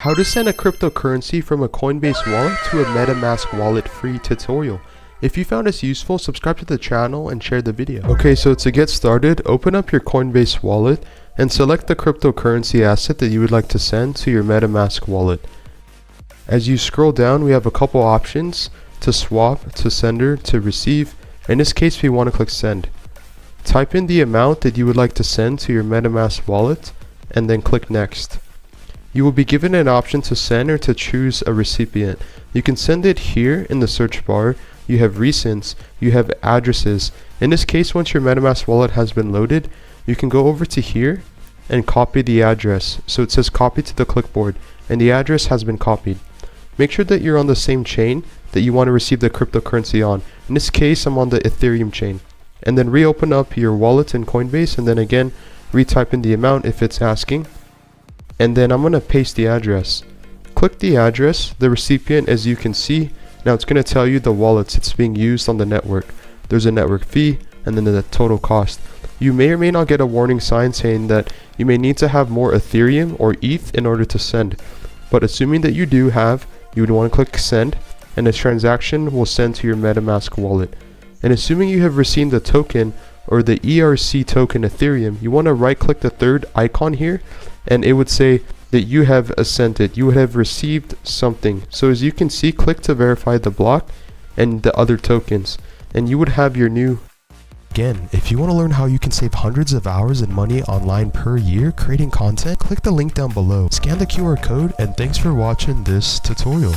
How to send a cryptocurrency from a Coinbase wallet to a MetaMask wallet free tutorial. If you found this useful, subscribe to the channel and share the video. Okay, so to get started, open up your Coinbase wallet and select the cryptocurrency asset that you would like to send to your MetaMask wallet. As you scroll down, we have a couple options: to swap, to sender, to receive. In this case, we want to click send. Type in the amount that you would like to send to your MetaMask wallet and then click next. You will be given an option to send or to choose a recipient. You can send it here in the search bar. You have recents, you have addresses. In this case, once your MetaMask wallet has been loaded, you can go over to here and copy the address. So it says copy to the clipboard and the address has been copied. Make sure that you're on the same chain that you want to receive the cryptocurrency on. In this case, I'm on the Ethereum chain. And then reopen up your wallet in Coinbase and then again retype in the amount if it's asking. And then I'm going to paste the address. Click the address, the recipient, as you can see. Now it's going to tell you the wallets it's being used on the network. There's a network fee and then the total cost. You may or may not get a warning sign saying that you may need to have more Ethereum or ETH in order to send. But assuming that you do have, you would want to click send and the transaction will send to your MetaMask wallet. And assuming you have received the token or the ERC token Ethereum, you want to right click the third icon here and it would say that you have assented, you would have received something. So as you can see, click to verify the block and the other tokens and you would have your new. Again, if you want to learn how you can save hundreds of hours and money online per year creating content, click the link down below, scan the QR code, and thanks for watching this tutorial.